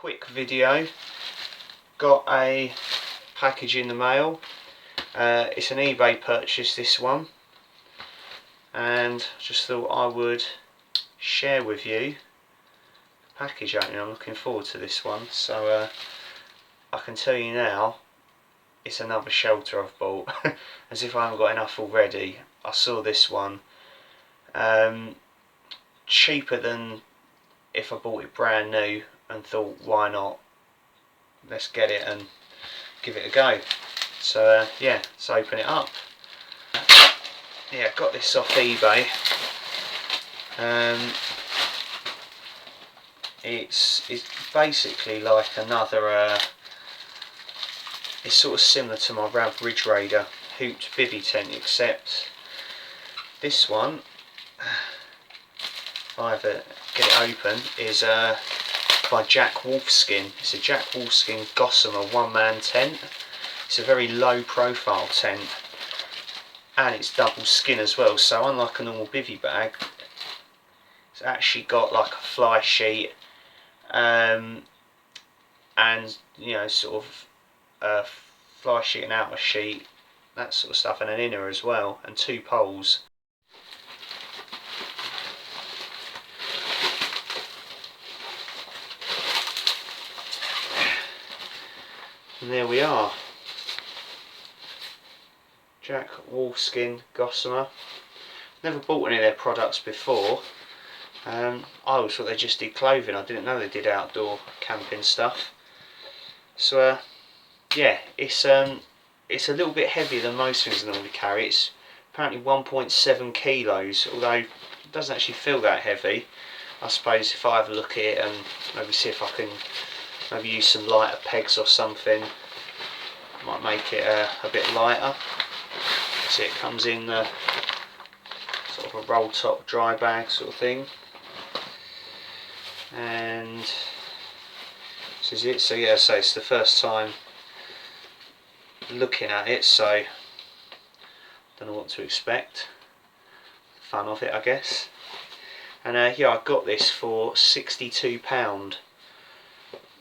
quick video. Got a package in the mail. It's an eBay purchase, this one, and just thought I would share with you the package opening. I'm looking forward to this one. So I can tell you now, it's another shelter I've bought. As if I haven't got enough already. I saw this one cheaper than if I bought it brand new, and thought, why not, let's get it and give it a go. So yeah, let's open it up. Yeah, got this off eBay. It's basically like another it's sort of similar to my Rav Ridge Raider hooped bivvy tent, except this one, if I ever get it open, is by Jack Wolfskin. It's a Jack Wolfskin Gossamer one-man tent. It's a very low profile tent, and it's double skin as well, so unlike a normal bivvy bag, it's actually got like a fly sheet and, you know, sort of a fly sheet and outer sheet, that sort of stuff, and an inner as well, and two poles. And there we are, Jack Wolfskin Gossamer. Never bought any of their products before. I always thought they just did clothing. I didn't know they did outdoor camping stuff. So yeah, it's a little bit heavier than most things I normally carry. It's apparently 1.7 kilos, although it doesn't actually feel that heavy. I suppose if I have a look at it and maybe see if I can maybe use some lighter pegs or something, might make it a bit lighter. So it comes in sort of a roll top dry bag sort of thing, and this is it. So yeah, so it's the first time looking at it, so don't know what to expect. Fun of it, I guess. And yeah, I got this for £62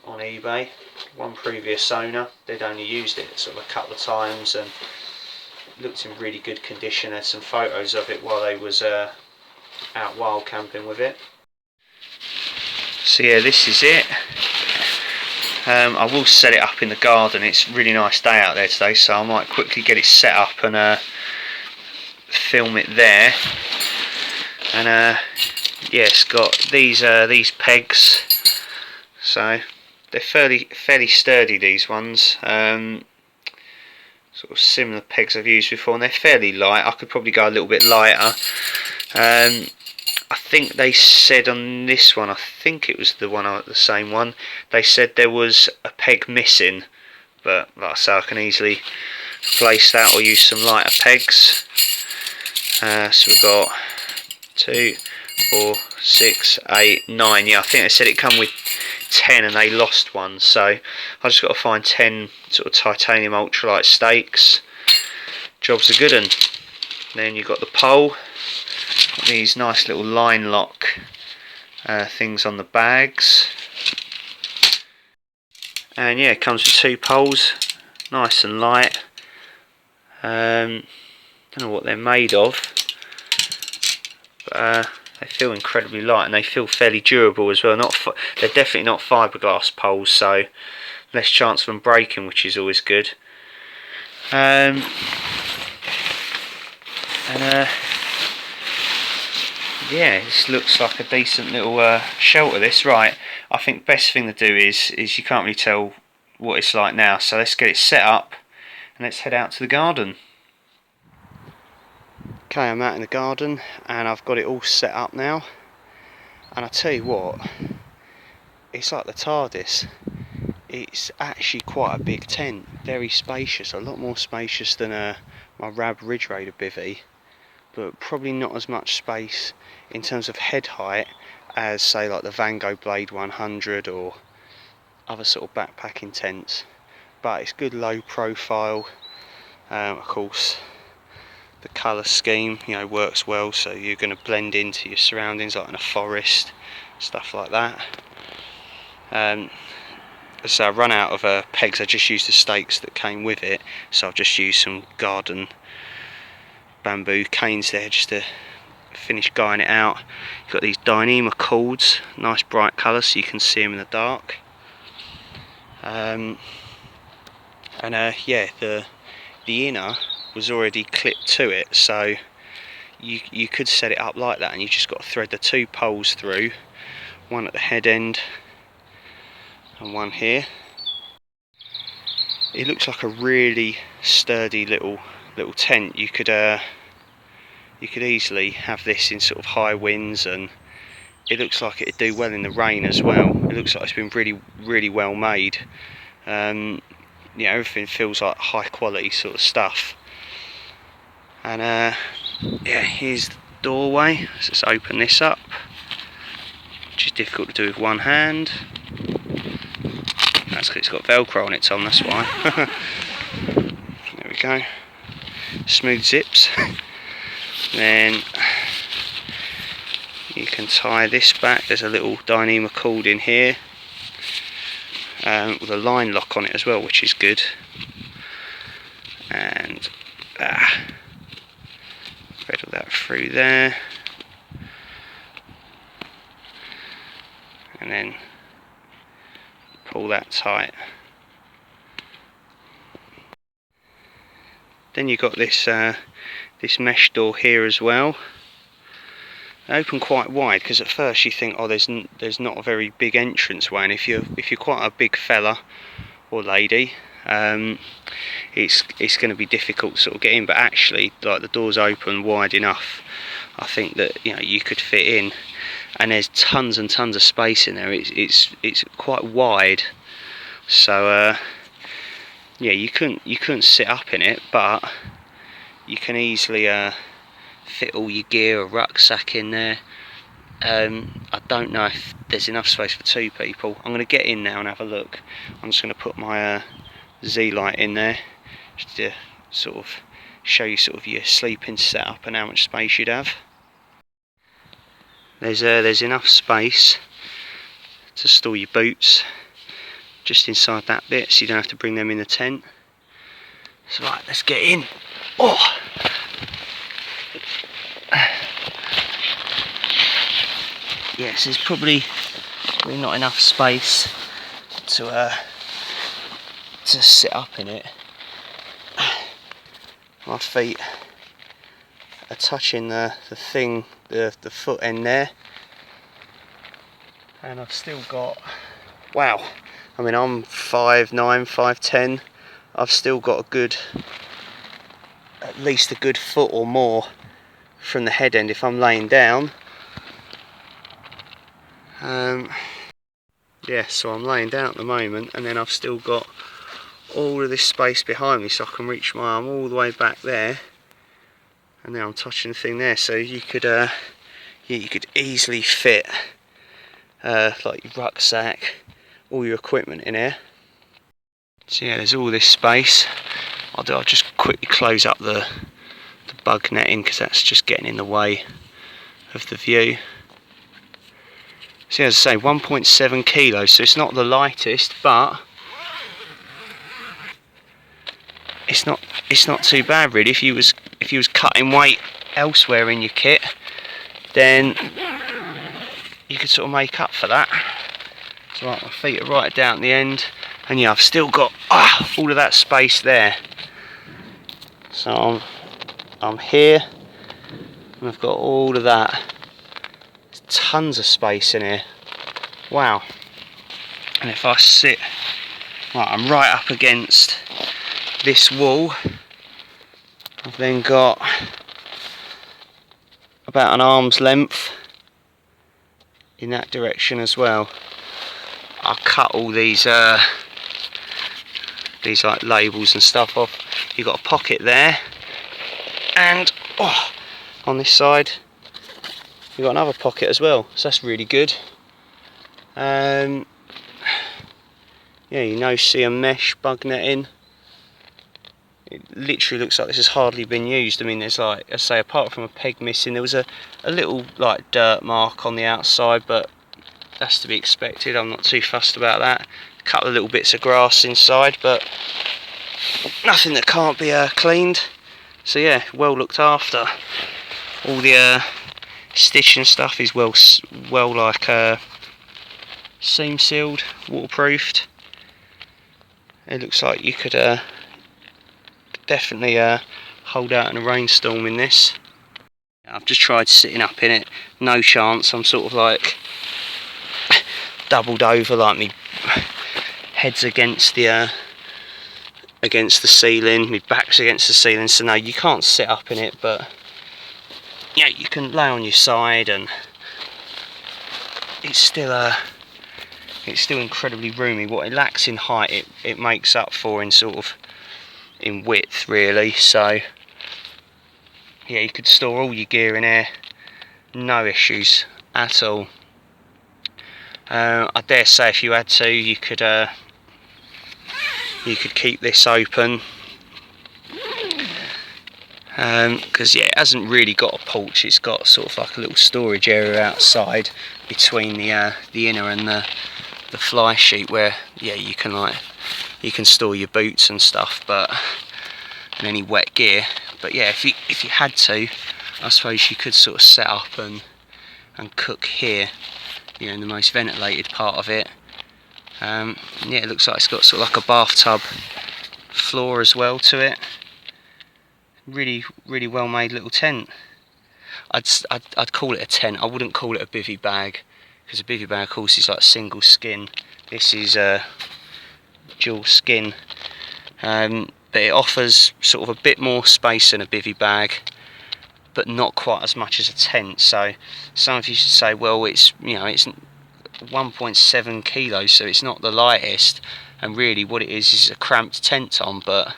on eBay. One previous owner, they'd only used it sort of a couple of times and looked in really good condition. Had some photos of it while they was out wild camping with it. So yeah, this is it. I will set it up in the garden. It's a really nice day out there today, so I might quickly get it set up and film it there. And yeah, it's got these pegs, so they're fairly sturdy, these ones. Sort of similar pegs I've used before, and they're fairly light. I could probably go a little bit lighter. I think they said on this one, I think it was the same one, they said there was a peg missing, but like I say, I can easily replace that or use some lighter pegs. So we've got 2, 4, 6, 8, 9. Yeah, I think they said it come with 10 and they lost one, so I just got to find 10 sort of titanium ultralight stakes. Job's a good one. Then you've got the pole, got these nice little line lock things on the bags, and yeah, it comes with 2 poles, nice and light. Don't know what they're made of, but they feel incredibly light, and they feel fairly durable as well. They're definitely not fiberglass poles, so less chance of them breaking, which is always good. And yeah, this looks like a decent little shelter, this. Right, I think best thing to do is you can't really tell what it's like now, so let's get it set up and let's head out to the garden. Okay, I'm out in the garden and I've got it all set up now, and I tell you what, it's like the TARDIS. It's actually quite a big tent, very spacious, a lot more spacious than my Rav Ridge Raider bivvy, but probably not as much space in terms of head height as, say, like the Van Gogh Blade 100 or other sort of backpacking tents. But it's good low profile. Of course, the colour scheme, you know, works well, so you're going to blend into your surroundings like in a forest, stuff like that. So I run out of pegs. I just used the stakes that came with it, so I've just used some garden bamboo canes there just to finish guying it out. You've got these Dyneema cords, nice bright colours so you can see them in the dark. Yeah, the inner was already clipped to it, so you could set it up like that, and you just got to thread the 2 poles through, one at the head end and one here. It looks like a really sturdy little tent. You could easily have this in sort of high winds, and it looks like it'd do well in the rain as well. It looks like it's been really well made. Yeah, everything feels like high quality sort of stuff. And yeah, here's the doorway. Let's just open this up, which is difficult to do with one hand. That's because it's got Velcro on it, Tom, that's why. There we go. Smooth zips. Then you can tie this back. There's a little Dyneema cord in here with a line lock on it as well, which is good. And thread all that through there, and then pull that tight. Then you've got this this mesh door here as well. They open quite wide because at first you think, oh, there's not a very big entrance way, and if you're quite a big fella or lady, it's going to be difficult to sort of get in. But actually, like, the doors open wide enough, I think that, you know, you could fit in, and there's tons and tons of space in there. It's quite wide, so yeah, you couldn't sit up in it, but you can easily fit all your gear or rucksack in there. I don't know if there's enough space for 2 people. I'm going to get in now and have a look. I'm just going to put my Z-light in there just to sort of show you sort of your sleeping setup and how much space you'd have. There's enough space to store your boots just inside that bit, so you don't have to bring them in the tent. So right, let's get in. Oh! Yes, there's probably not enough space to sit up in it. My feet are touching the thing, the foot end there, and I've still got, wow, I mean, I'm 5'9", 5'10". I've still got at least a good foot or more from the head end if I'm laying down. Yeah, so I'm laying down at the moment, and then I've still got all of this space behind me, so I can reach my arm all the way back there, and now I'm touching the thing there. So you could easily fit like your rucksack, all your equipment in here. So yeah, there's all this space. I'll just quickly close up the bug netting, because that's just getting in the way of the view. So as I say, 1.7 kilos, so it's not the lightest, but it's not too bad really. If you was cutting weight elsewhere in your kit, then you could sort of make up for that. So right, my feet are right down at the end, and yeah, I've still got all of that space there. So I'm here, and I've got all of that. There's tons of space in here. Wow. And if I sit, right, I'm right up against this wall. I've then got about an arm's length in that direction as well. I'll cut all these like labels and stuff off. You've got a pocket there, and on this side you've got another pocket as well, so that's really good. Yeah, you see a mesh bug netting. It literally looks like this has hardly been used. I mean, there's, like I say, apart from a peg missing, there was a little like dirt mark on the outside, but that's to be expected. I'm not too fussed about that. A couple of little bits of grass inside, but nothing that can't be cleaned. So yeah, well looked after. All the stitch and stuff is well seam sealed, waterproofed. It looks like you could definitely hold out in a rainstorm in this. I've just tried sitting up in it, no chance. I'm sort of like doubled over, like me head's against the ceiling, my back's against the ceiling, so no, you can't sit up in it, but yeah, you can lay on your side, and it's still incredibly roomy. What it lacks in height, it makes up for in sort of in width, really. So yeah, you could store all your gear in here, no issues at all. I dare say if you had to, you could keep this open, because yeah, it hasn't really got a porch. It's got sort of like a little storage area outside between the inner and the fly sheet, where yeah, you can store your boots and stuff, and any wet gear. But yeah, if you had to, I suppose you could sort of set up and cook here, you know, in the most ventilated part of it. Yeah, it looks like it's got sort of like a bathtub floor as well to it. Really well made little tent. I'd call it a tent. I wouldn't call it a bivvy bag, because a bivvy bag of course is like single skin. This is dual skin, but it offers sort of a bit more space than a bivvy bag, but not quite as much as a tent. So some of you should say, well, it's, you know, it's 1.7 kilos, so it's not the lightest, and really what it is a cramped tent on. But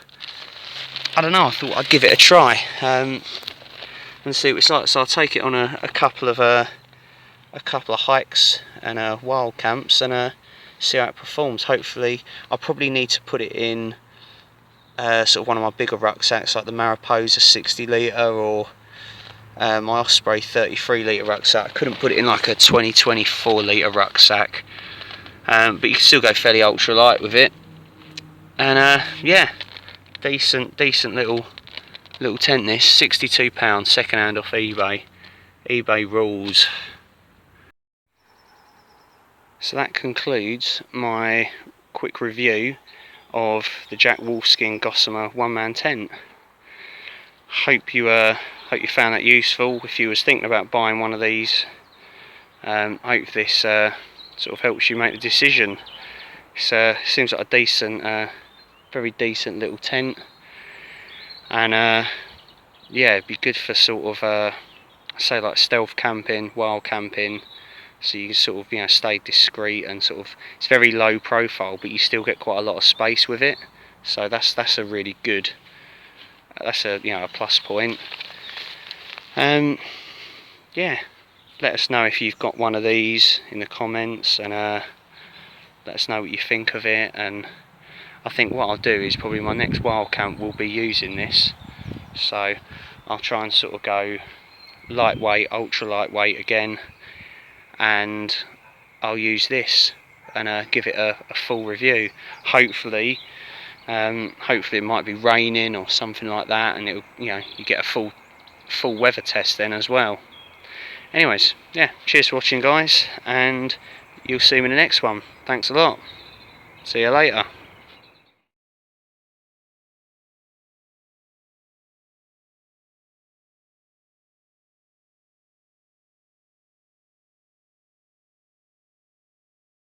I don't know, I thought I'd give it a try and see what it's like. So I'll take it on a couple of hikes and wild camps, and see how it performs. Hopefully, I'll probably need to put it in sort of one of my bigger rucksacks, like the Mariposa 60 litre or my Osprey 33 litre rucksack. I couldn't put it in like a 24 litre rucksack, but you can still go fairly ultra light with it. And yeah, decent little tent. This £62, second hand off eBay. eBay rules. So that concludes my quick review of the Jack Wolfskin Gossamer one-man tent. Hope you found that useful. If you was thinking about buying one of these, hope this sort of helps you make the decision. It seems like a decent, very decent little tent, and yeah, it'd be good for sort of say like stealth camping, wild camping. So you can sort of, you know, stay discreet, and sort of, it's very low profile, but you still get quite a lot of space with it. So that's a really good, that's a, you know, a plus point. Yeah, let us know if you've got one of these in the comments, and let us know what you think of it. And I think what I'll do is probably my next wild camp will be using this. So I'll try and sort of go lightweight, ultra lightweight again, and I'll use this and give it a full review. Hopefully it might be raining or something like that, and it'll, you know, you get a full weather test then as well. Anyways, yeah, cheers for watching, guys, and you'll see me in the next one. Thanks a lot. See you later.